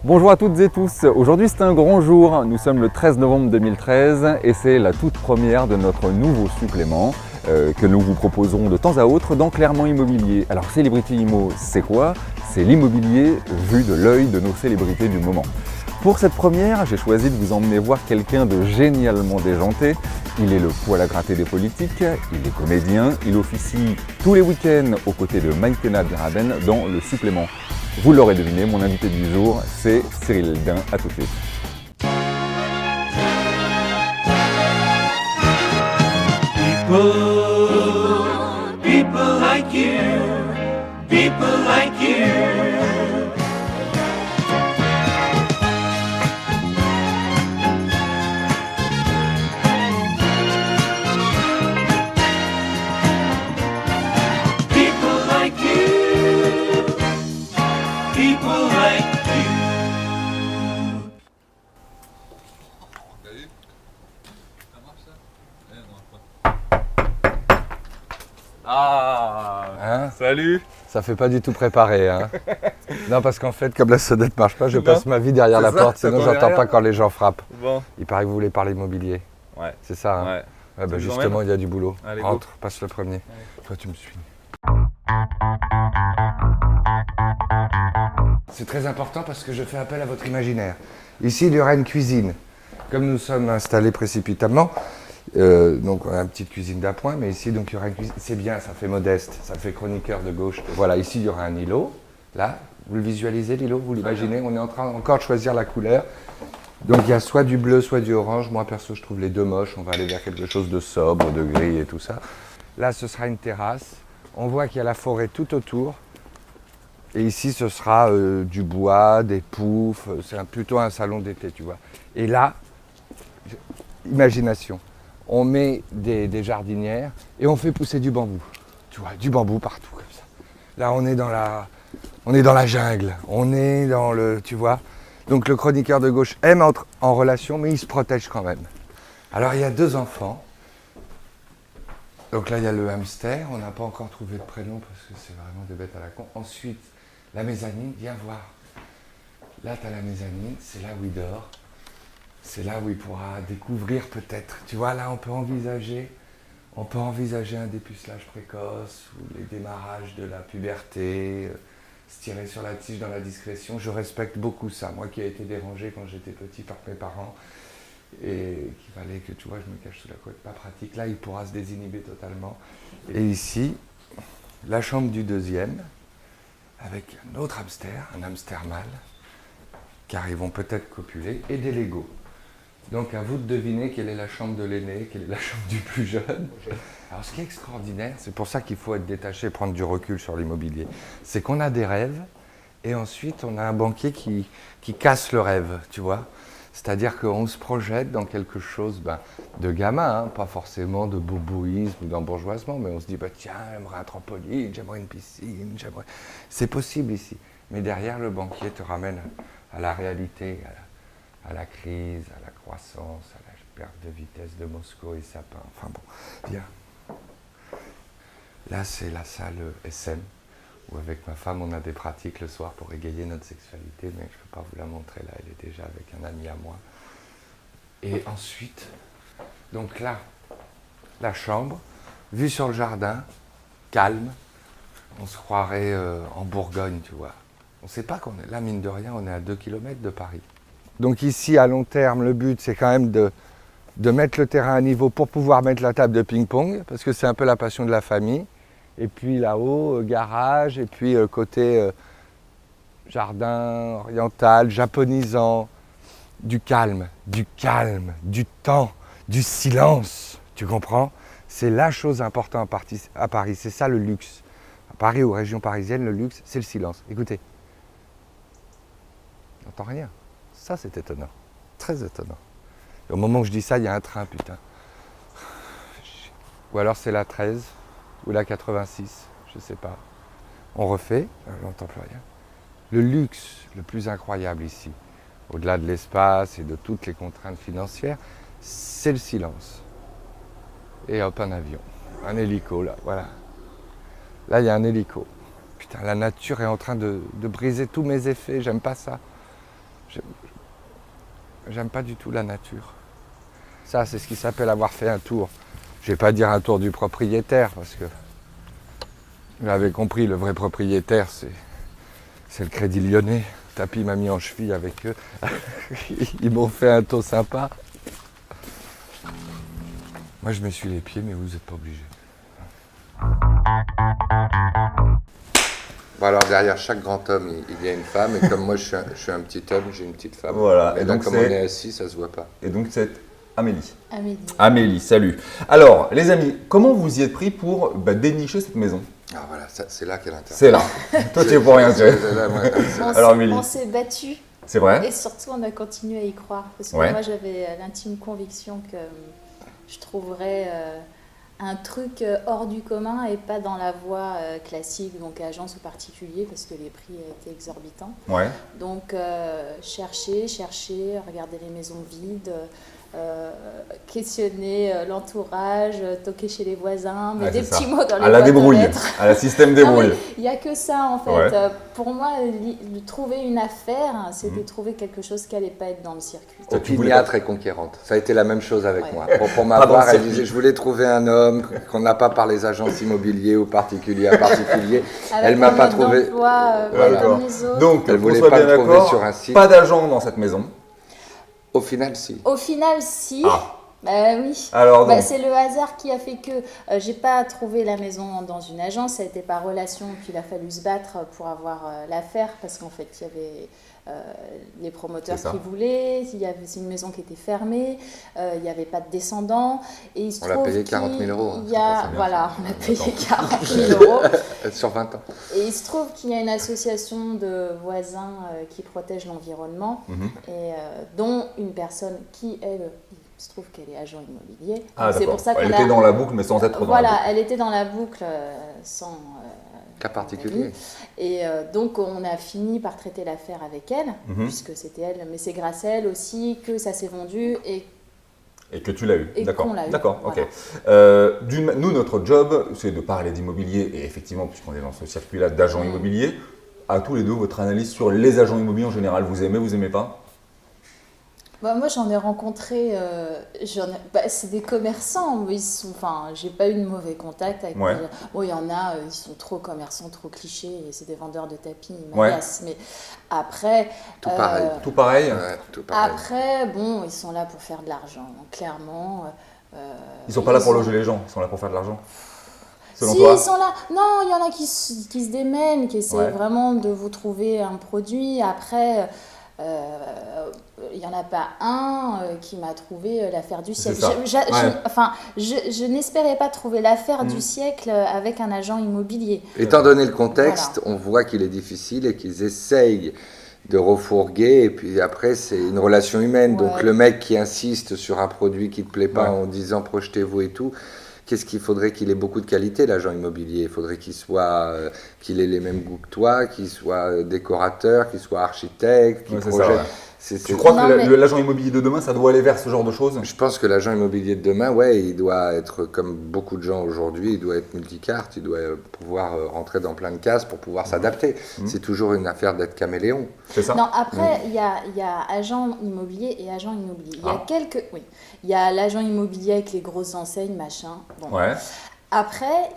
Bonjour à toutes et tous, aujourd'hui c'est un grand jour, nous sommes le 13 novembre 2013 et c'est la toute première de notre nouveau supplément que nous vous proposons de temps à autre dans Clairement Immobilier. Alors Célébrité Immo, c'est quoi? C'est l'immobilier vu de l'œil de nos célébrités du moment. Pour cette première, j'ai choisi de vous emmener voir quelqu'un de génialement déjanté. Il est le poil à gratter des politiques, il est comédien, il officie tous les week-ends aux côtés de Maïtena Biraben dans le supplément. Vous l'aurez deviné, mon invité du jour, c'est Cyril Dain. À tout de suite. People like you, people like you. Salut. Ça fait pas du tout préparé, hein. Non, parce qu'en fait, comme la sonnette marche pas, je passe ma vie derrière la porte, sinon j'entends pas quand les gens frappent. Bon. Il paraît que vous voulez parler immobilier. Ouais. C'est ça, hein. Ouais, bah justement, il y a du boulot. Allez, rentre, passe le premier. Allez. Toi, tu me suis. C'est très important parce que je fais appel à votre imaginaire. Ici, il y aura une cuisine. Comme nous sommes installés précipitamment, donc on a une petite cuisine d'appoint, mais ici donc il y aura une cuisine, c'est bien, ça fait modeste, ça fait chroniqueur de gauche. Voilà, ici il y aura un îlot, là, vous le visualisez l'îlot, vous l'imaginez, on est en train encore de choisir la couleur. Donc il y a soit du bleu, soit du orange, moi perso je trouve les deux moches, on va aller vers quelque chose de sobre, de gris et tout ça. Là ce sera une terrasse, on voit qu'il y a la forêt tout autour, et ici ce sera du bois, des poufs, c'est plutôt un salon d'été, tu vois. Et là, imagination. On met des jardinières et on fait pousser du bambou. Tu vois, du bambou partout comme ça. Là, on est dans la jungle. On est dans le, tu vois. Donc le chroniqueur de gauche aime être en relation, mais il se protège quand même. Alors il y a deux enfants. Donc là, il y a le hamster. On n'a pas encore trouvé de prénom parce que c'est vraiment des bêtes à la con. Ensuite, la mezzanine, viens voir. Là, tu as la mezzanine, c'est là où il dort. C'est là où il pourra découvrir peut-être. Tu vois, là, on peut envisager un dépucelage précoce ou les démarrages de la puberté, se tirer sur la tige dans la discrétion. Je respecte beaucoup ça. Moi qui ai été dérangé quand j'étais petit par mes parents et qu'il fallait que, tu vois, je me cache sous la couette, pas pratique. Là, il pourra se désinhiber totalement. Et ici, la chambre du deuxième, avec un autre hamster, un hamster mâle, car ils vont peut-être copuler, et des Legos. Donc à vous de deviner quelle est la chambre de l'aîné, quelle est la chambre du plus jeune. Alors ce qui est extraordinaire, c'est pour ça qu'il faut être détaché, prendre du recul sur l'immobilier, c'est qu'on a des rêves et ensuite on a un banquier qui casse le rêve, tu vois. C'est-à-dire qu'on se projette dans quelque chose de gamin, hein, pas forcément de bourboïsme ou d'embourgeoisement, mais on se dit tiens, j'aimerais un trampoline, j'aimerais une piscine, j'aimerais... C'est possible ici. Mais derrière, le banquier te ramène à la réalité, à la crise, à la croissance, à la perte de vitesse de Moscou et Sapin. Enfin bon, bien. Là, c'est la salle SM, où avec ma femme, on a des pratiques le soir pour égayer notre sexualité, mais je ne peux pas vous la montrer là, elle est déjà avec un ami à moi. Et ensuite, donc là, la chambre, vue sur le jardin, calme, on se croirait en Bourgogne, tu vois. On ne sait pas qu'on est là, mine de rien, on est à 2 km de Paris. Donc ici, à long terme, le but, c'est quand même de mettre le terrain à niveau pour pouvoir mettre la table de ping-pong, parce que c'est un peu la passion de la famille. Et puis là-haut, garage, et puis côté jardin oriental, japonisant, du calme, du temps, du silence, tu comprends? C'est la chose importante à Paris, c'est ça le luxe. À Paris ou région parisienne, le luxe, c'est le silence. Écoutez, on n'entend rien. Ça, c'est étonnant, très étonnant. Et au moment où je dis ça, il y a un train, putain. Ou alors c'est la 13 ou la 86, je sais pas. On refait, on n'entend plus rien. Le luxe le plus incroyable ici, au-delà de l'espace et de toutes les contraintes financières, c'est le silence. Et hop, un avion, un hélico là, voilà. Là, il y a un hélico. Putain, la nature est en train de briser tous mes effets, j'aime pas ça. J'aime pas du tout la nature. Ça, c'est ce qui s'appelle avoir fait un tour. Je vais pas dire un tour du propriétaire, parce que vous l'avez compris, le vrai propriétaire, c'est le Crédit Lyonnais. Tapi m'a mis en cheville avec eux. Ils m'ont fait un tour sympa. Moi, je me suis les pieds, mais vous n'êtes pas obligés. Bon, alors derrière chaque grand homme, il y a une femme, et comme moi je suis un petit homme, j'ai une petite femme. Voilà. Et donc, comme on est assis, ça se voit pas. Et donc c'est Amélie. Amélie, salut. Alors, les amis, comment vous y êtes pris pour dénicher cette maison? Ah voilà, c'est là qu'est l'intérêt. C'est là. Toi, tu es pour rien, tu sais. Alors, Amélie. On s'est battu C'est vrai? et surtout on a continué à y croire. Parce que Ouais. moi j'avais l'intime conviction que je trouverais un truc hors du commun et pas dans la voie classique, donc agence ou particulier, parce que les prix étaient exorbitants. Ouais. Donc chercher, regarder les maisons vides, questionner l'entourage, toquer chez les voisins, mettre des petits mots dans les À la boîtes aux débrouille, lettres. à la système débrouille. Il n'y a que ça en fait. Ouais. Pour moi, trouver une affaire, c'était trouver quelque chose qui n'allait pas être dans le circuit. Toi, tu voulais Opiniâtre et conquérante. Ça a été la même chose avec Ouais. moi. Pour ma Pas dans part, le elle circuit. disait je voulais trouver un homme qu'on n'a pas par les agences immobilières ou particulier à particulier. Elle m'a pas trouvé. Voilà. Comme les autres. Donc, Elle qu'on voulait soit pas bien me trouver d'accord, sur un site. pas d'agent dans cette maison. Au final, si. Au final, si. Ah. Oui. Alors, donc, C'est le hasard qui a fait que j'ai pas trouvé la maison dans une agence, ça a été par relation, puis il a fallu se battre pour avoir l'affaire parce qu'en fait il y avait les promoteurs C'est ça. qui voulaient, c'est une maison qui était fermée, il n'y avait pas de descendants et il se On l'a trouve payé 40 000 euros, hein, il y c'est a, bien, voilà, ça. on a payé Attends. 40 000 euros. Sur 20 ans. Et il se trouve qu'il y a une association de voisins qui protège l'environnement et dont une personne qui, elle, il se trouve qu'elle est agent immobilier. Ah, c'est d'accord. pour ça qu'on Elle a... était dans la boucle, mais sans être trop dans la Voilà, boucle. elle était dans la boucle sans... Cas particulier. Et donc on a fini par traiter l'affaire avec elle, puisque c'était elle, mais c'est grâce à elle aussi que ça s'est vendu et Et que tu l'as eu. Et D'accord. qu'on l'a eu, D'accord, voilà. ok. Nous, notre job, c'est de parler d'immobilier, et effectivement, puisqu'on est dans ce circuit-là d'agents immobiliers, à tous les deux, votre analyse sur les agents immobiliers en général, vous aimez pas? moi j'en ai rencontré, c'est des commerçants, mais j'ai pas eu de mauvais contact avec Ouais. il y en a, ils sont trop commerçants, trop clichés, et c'est des vendeurs de tapis, ils Ouais. m'agacent. Mais après, Tout pareil. Tout pareil? Ouais, tout pareil. après, bon, ils sont là pour faire de l'argent, clairement. Ils sont pas là pour loger les gens, ils sont là pour faire de l'argent. Selon Si, toi? ils sont là. Non, il y en a qui se démènent, qui essaient Ouais. vraiment de vous trouver un produit. Après, il n'y en a pas un qui m'a trouvé l'affaire du C'est siècle. ça. Je n'espérais pas trouver l'affaire du siècle avec un agent immobilier. Étant donné le contexte, on voit qu'il est difficile et qu'ils essayent de refourguer. Et puis après, c'est une relation humaine. Donc Ouais. le mec qui insiste sur un produit qui ne te plaît pas Ouais. en disant projetez-vous et tout, qu'est-ce qu'il faudrait qu'il ait beaucoup de qualité, l'agent immobilier? Il faudrait qu'il ait les mêmes goûts que toi, qu'il soit décorateur, qu'il soit architecte, qu'il Ouais, c'est ça, projette. ouais. C'est- Tu crois Non, que mais- l'agent immobilier de demain, ça doit aller vers ce genre de choses? Je pense que l'agent immobilier de demain, ouais, il doit être comme beaucoup de gens aujourd'hui, il doit être multicarte, il doit pouvoir rentrer dans plein de cases pour pouvoir s'adapter. C'est toujours une affaire d'être caméléon. C'est ça? Non, après, il y a agent immobilier et agent immobilier. Ah. Il y a l'agent immobilier avec les grosses enseignes, machin. Bon. Ouais. Après,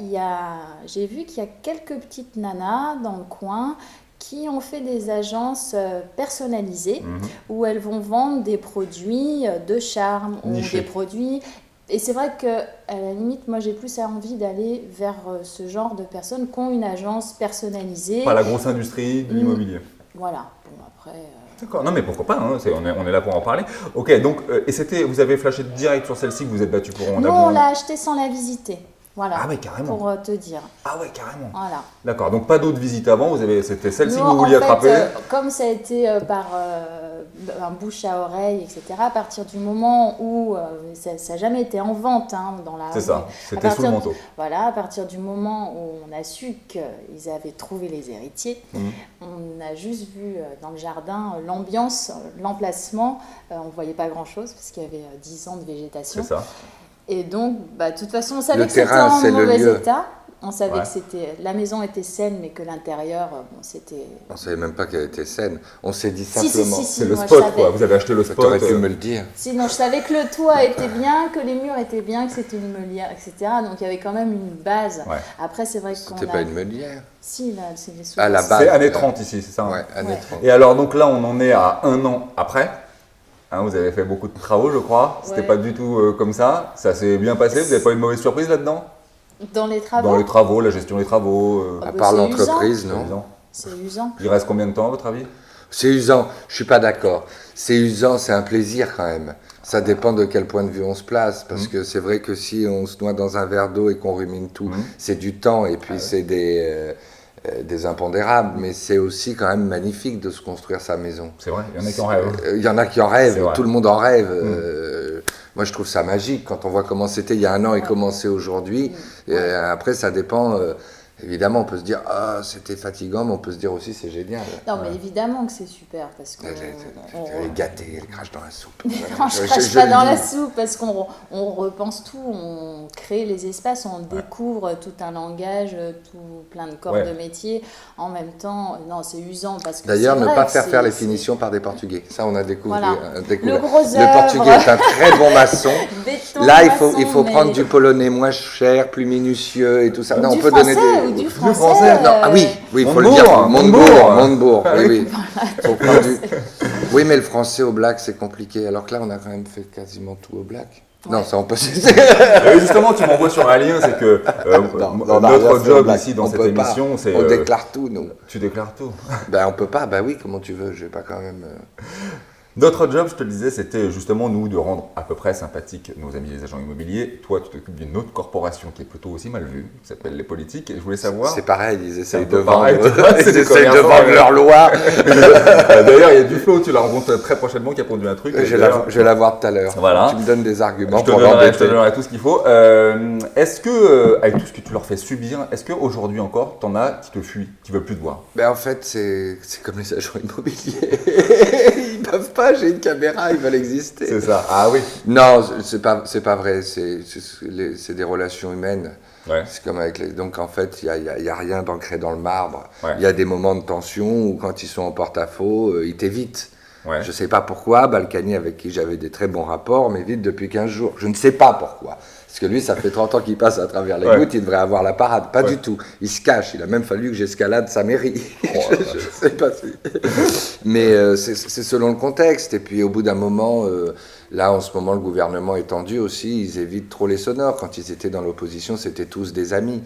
j'ai vu qu'il y a quelques petites nanas dans le coin qui ont fait des agences personnalisées où elles vont vendre des produits de charme ou Nichés. des produits. Et c'est vrai que à la limite, moi j'ai plus envie d'aller vers ce genre de personnes qui ont une agence personnalisée. Pas la grosse industrie de l'immobilier. Voilà. Bon, après. D'accord, non mais pourquoi pas, hein, on est là pour en parler. Ok, donc, et vous avez flashé direct sur celle-ci que vous êtes battu pour... Nous, on l'a acheté sans la visiter. Voilà. Ah ouais, carrément. Pour te dire. Ah ouais, carrément. Voilà. D'accord, donc pas d'autres visites avant, c'était celle-ci que Nous, vous vouliez en fait, attraper. comme ça a été par un bouche à oreille, etc., à partir du moment où ça n'a jamais été en vente dans la C'est ça, rue. c'était À sous le partir manteau. Voilà, à partir du moment où on a su qu'ils avaient trouvé les héritiers, on a juste vu dans le jardin l'ambiance, l'emplacement. On ne voyait pas grand-chose parce qu'il y avait 10 ans de végétation. C'est ça. Et donc, de toute façon, on savait Le que c'était terrain, en c'est le mauvais lieu. état. On savait Ouais. que c'était, la maison était saine, mais que l'intérieur, bon, c'était... On savait même pas qu'elle était saine. On s'est dit Si, simplement. si, C'est le moi, spot, je savais. quoi. Vous avez acheté le Tu spot. aurais pu me le dire. Sinon, je savais que le toit était bien, que les murs étaient bien, que c'était une meulière, etc. Donc, il y avait quand même une base. Ouais. Après, c'est vrai qu'on C'était a... pas une meulière. Si, là, c'est des À la sous- base. C'est années 30 ici, c'est ça, hein? Ouais, année Ouais. 30. Et alors, donc là, on en est à 1 an après. Hein, vous avez fait beaucoup de travaux, je crois. C'était Ouais. pas du tout comme ça. Ça s'est bien passé. Vous n'avez pas eu de mauvaise surprise là-dedans? Dans les travaux, Dans les travaux, la gestion des travaux. Ah À bah, part c'est l'entreprise, c'est non. usant. c'est usant. Il reste combien de temps, à votre avis? C'est usant, je suis pas d'accord. C'est usant, c'est un plaisir quand même. Ça dépend de quel point de vue on se place, parce que c'est vrai que si on se noie dans un verre d'eau et qu'on rumine tout, c'est du temps et puis c'est des impondérables, mais c'est aussi quand même magnifique de se construire sa maison. C'est vrai, il y en a qui en rêvent. Il y en a qui en C'est rêvent, vrai. tout le monde en rêve. Moi, je trouve ça magique quand on voit comment c'était il y a 1 an et comment c'est aujourd'hui. Après, ça dépend. Évidemment, on peut se dire ah c'était fatigant, mais on peut se dire aussi c'est génial. Non, mais évidemment que c'est super, parce que... Elle est gâtée, elle crache dans la soupe. Non, je Je- crache je pas le dans dis. la soupe parce on repense tout, on crée les espaces, on découvre tout un langage, tout plein de corps Ouais. de métier. En même temps, non, c'est usant parce que D'ailleurs, c'est ne vrai pas que faire faire les c'est finitions par des Portugais. Ça, on a découvert. Voilà. découvert. Le gros Le œuvre. Portugais est un très bon maçon. béton, Là, il maçon, faut mais- prendre du polonais moins cher, plus minutieux et tout ça. ou Non, on du peut français, donner ou des. du français. français. Non, ah oui, oui, il faut le Montebourg, dire. Montebourg. Montebourg, Ah oui, oui. oui. Faut prendre du- Oui, mais le français au black, c'est compliqué. Alors que là, on a quand même fait quasiment tout au black. Non, ça, on peut. Justement, tu m'envoies sur un lien, c'est que Non, on a rien notre fait au job black. ici dans On cette peut pas. émission, c'est... On déclare tout, nous. Tu déclares tout. Ben, on peut pas. Ben oui, comment tu veux. Je vais pas quand même. Notre job, je te le disais, c'était justement nous de rendre à peu près sympathiques nos amis les agents immobiliers. Toi, tu t'occupes d'une autre corporation qui est plutôt aussi mal vue, qui s'appelle les politiques. Et je voulais savoir... C'est pareil, ils essayent un de peu vendre. pareil, tu vois, c'est Ils des essayent de commerçants, vendre ouais. leur loi. D'ailleurs, il y a Duflo, tu l'as rencontré très prochainement, qui a pondu un truc. Je vais la voir tout à l'heure. Voilà. Tu me donnes des arguments Je te pour donnerai l'embêter. tout ce qu'il faut. Est-ce que, avec tout ce que tu leur fais subir, est-ce qu'aujourd'hui encore, t'en as qui te fuient, qui veulent plus te voir? Ben en fait, c'est comme les agents immobiliers. Ils peuvent pas, j'ai une caméra, ils veulent exister. C'est ça. Ah oui. Non, c'est pas vrai. C'est des relations humaines. Ouais. C'est comme avec les... Donc en fait, il y a rien d'ancré dans le marbre. Ouais. Il y a des moments de tension où quand ils sont en porte-à-faux, ils t'évitent. Ouais. Je sais pas pourquoi, Balkany, avec qui j'avais des très bons rapports, m'évite depuis 15 jours. Je ne sais pas pourquoi. Parce que lui, ça fait 30 ans qu'il passe à travers les Ouais. gouttes, il devrait avoir la parade. Pas Ouais. du tout. Il se cache. Il a même fallu que j'escalade sa mairie. je sais pas si... Mais c'est selon le contexte. Et puis au bout d'un moment, là en ce moment, le gouvernement est tendu aussi. Ils évitent trop les sonores. Quand ils étaient dans l'opposition, c'était tous des amis.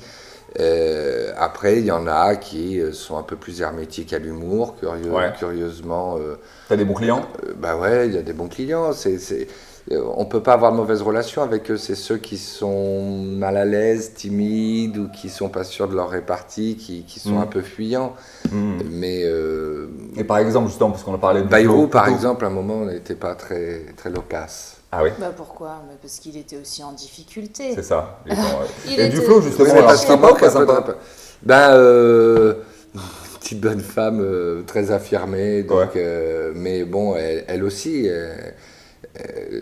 Après, il y en a qui sont un peu plus hermétiques à l'humour, Ouais. curieusement. T'as des bons clients? Bah ouais, il y a des bons clients. On peut pas avoir de mauvaise relation avec eux. C'est ceux qui sont mal à l'aise, timides ou qui sont pas sûrs de leur répartie, qui sont un peu fuyants. Mais Et par exemple, justement, parce qu'on a parlé de Bayrou, Duflo, par plutôt. exemple, à un moment, on n'était pas très, très loquace. Ah oui, Bah pourquoi? Mais parce qu'il était aussi en difficulté. c'est ça. Les gens, ouais. Il Et était- Duflo, Oui, justement, mais alors, parce qu'il sympa, manque pas un peu de sympa. rap- Ben, une petite bonne femme, très affirmée. Donc, mais bon, elle aussi,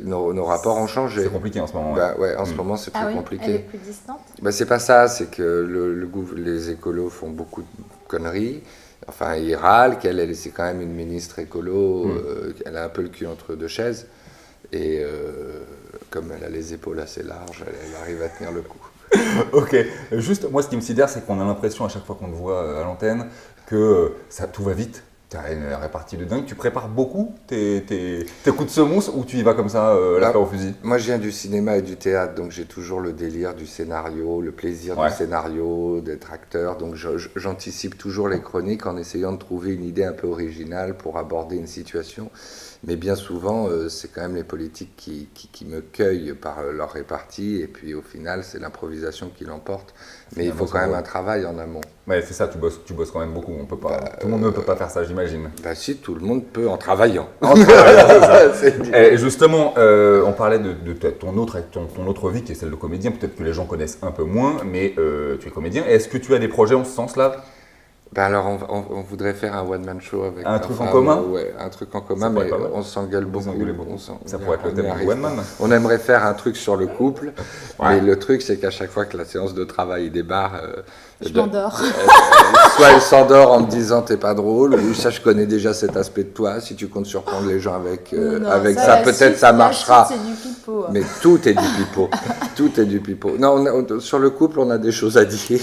nos rapports ont changé. C'est compliqué en ce moment. Ouais. Bah ouais, en ce moment, c'est plus Ah oui, elle est compliqué. plus distante. Bah, c'est pas ça, c'est que les écolos font beaucoup de conneries. Enfin, ils râlent, c'est quand même une ministre écolo, elle a un peu le cul entre deux chaises. Et comme elle a les épaules assez larges, elle arrive à tenir le coup. Ok. Juste, moi, ce qui me sidère, c'est qu'on a l'impression à chaque fois qu'on te voit à l'antenne que tout va vite. Tu as une répartie de dingue. Tu prépares beaucoup tes coups de semonce ou tu y vas comme ça, la fleur au fusil? Moi, je viens du cinéma et du théâtre, donc j'ai toujours le délire du scénario, le plaisir Ouais. du scénario, d'être acteur. Donc j'anticipe toujours les chroniques en essayant de trouver une idée un peu originale pour aborder une situation. Mais bien souvent, c'est quand même les politiques qui me cueillent par leur répartie, et puis au final, c'est l'improvisation qui l'emporte. Mais il faut quand même un travail en amont. Ouais, c'est ça, tu bosses quand même beaucoup. On peut pas, tout le monde ne peut pas faire ça, j'imagine. Bah si, tout le monde peut en travaillant. Et justement, on parlait de ton autre vie qui est celle de comédien. Peut-être que les gens connaissent un peu moins, mais tu es comédien. Est-ce que tu as des projets en ce sens-là? Ben alors, on voudrait faire un one-man show avec Un truc en commun? Ouais, un truc en commun, Ça pourrait mais être pas mal. on s'engueule beaucoup. Ça pourrait être le thème du one man. On aimerait faire un truc sur le couple, Ouais. mais le truc, c'est qu'à chaque fois que la séance de travail démarre, Je m'endors. soit elle s'endort en me disant t'es pas drôle, ou ça je connais déjà cet aspect de toi, si tu comptes surprendre les gens avec, Non, avec la ça, peut-être suite- ça marchera. La suite, c'est du pipeau. Mais tout est du pipeau. Tout est du pipeau. Non, sur le couple, on a des choses à dire.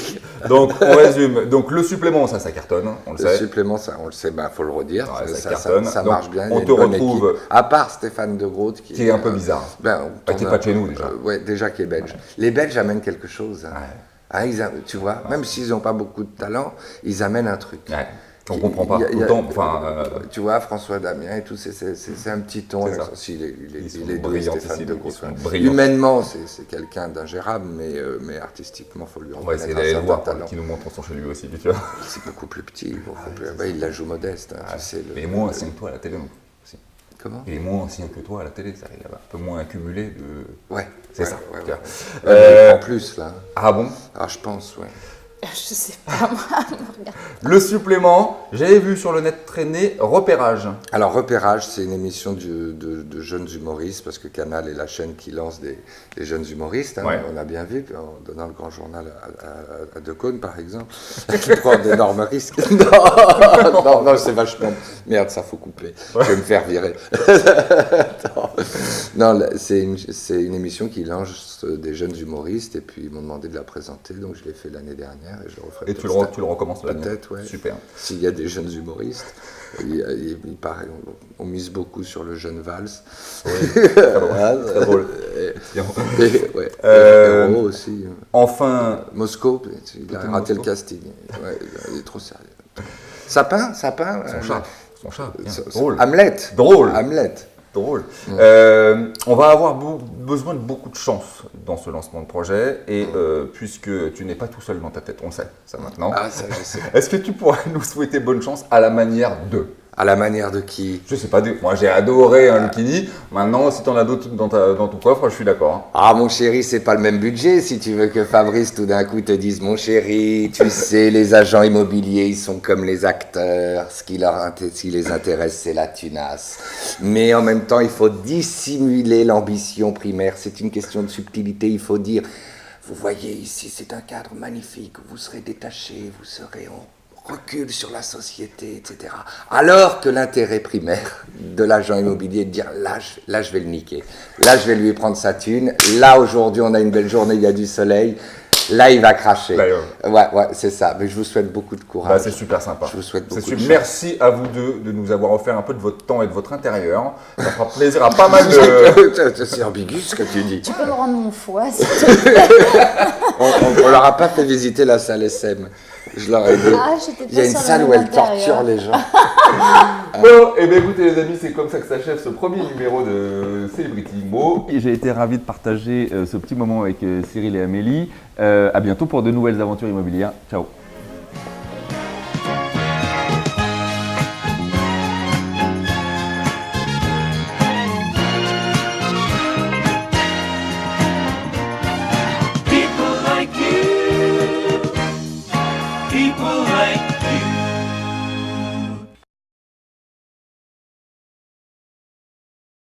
Donc, on résume. Donc, le supplément, ça cartonne, on le Le sait. supplément, ça, on le sait, faut le redire. Ouais, ça ça cartonne. ça Donc, marche bien. il y on a une te bonne retrouve- équipe. À part Stéphane de Groot, Qui est un peu bizarre. Qui est pas de chez nous, déjà. Ouais, déjà qui est belge. Les Belges amènent quelque chose. Hein. Ouais. Ah, tu vois, même s'ils n'ont pas beaucoup de talent, ils amènent un truc. Ouais. On comprend pas Il y a- tout le temps. Enfin, Tu vois, François Damien et tout, c'est un petit ton. C'est ça. Si, il Ils est sont doux, brillants, Stéphane de Groot. ils sont brillants. Humainement, c'est quelqu'un d'ingérable, mais artistiquement, il faut lui on va essayer reconnaître un d'aller le certain voir, talent. qui nous montre son chez lui aussi, tu vois. C'est beaucoup plus petit. Il la joue modeste. Hein, tu sais, Mais il est moins ancien que toi à la télé, donc. aussi. Comment? Il est moins ancien que toi à la télé, ça, il a un peu moins accumulé de. Ouais. C'est ouais, ça. ouais, tu ouais. vois. En plus, là. Ah bon? Ah, je pense, ouais. Je sais pas, moi. Le supplément, j'avais vu sur le net traîner Repérage. Alors, Repérage, c'est une émission de jeunes humoristes, parce que Canal est la chaîne qui lance des jeunes humoristes. Hein, Ouais. on a bien vu, en donnant le grand journal à Decaune, par exemple, qui prend d'énormes risques. Non, c'est vachement... Merde, ça faut couper. Je vais me faire virer. Non, c'est une émission qui lance des jeunes humoristes, et puis ils m'ont demandé de la présenter, donc je l'ai fait l'année dernière, et je le referai Et tu le recommences l'année. peut-être, ouais. Super. S'il y a des jeunes humoristes, il paraît, on mise beaucoup sur le jeune Valls. Très drôle. Ouais. Héros aussi. Enfin, Moscou, il a raté le Moscou. casting. Ouais, il est trop sérieux. Sapin. son chat, bien. Drôle. Hamlet. Drôle. Hamlet. Drôle. On va avoir besoin de beaucoup de chance dans ce lancement de projet, et puisque tu n'es pas tout seul dans ta tête, on le sait, ça maintenant. Ah, ça, je sais. Est-ce que tu pourrais nous souhaiter bonne chance à la manière de? À la manière de qui? Je sais pas, moi j'ai adoré un Lucchini, maintenant si t'en as d'autres dans ton coffre, je suis d'accord. Hein. Ah, mon chéri, c'est pas le même budget. Si tu veux que Fabrice tout d'un coup te dise, mon chéri, tu sais, les agents immobiliers, ils sont comme les acteurs. Ce qui les intéresse, c'est la tunasse. Mais en même temps, il faut dissimuler l'ambition primaire. C'est une question de subtilité. Il faut dire, vous voyez ici, c'est un cadre magnifique. Vous serez détaché, vous serez en recul sur la société, etc. Alors que l'intérêt primaire de l'agent immobilier est de dire là je vais le niquer, là je vais lui prendre sa thune, là aujourd'hui on a une belle journée, il y a du soleil, là il va cracher. Là, ouais, c'est ça. Mais je vous souhaite beaucoup de courage. Bah, c'est super sympa. Je vous souhaite beaucoup C'est de super. chance. Merci à vous deux de nous avoir offert un peu de votre temps et de votre intérieur. Ça fera plaisir à pas mal de. C'est ambigu ce que tu dis. Tu peux me rendre mon foie, s'il te plaît. On leur a pas fait visiter la salle SM. Je leur ai dit. Ah, j'étais Il y a pas une sur salle le où elle même intérieur. torture les gens. Bon, et bien écoutez les amis, c'est comme ça que s'achève ce premier numéro de Celebrity Mo. J'ai été ravi de partager ce petit moment avec Cyril et Amélie. À bientôt pour de nouvelles aventures immobilières. Ciao.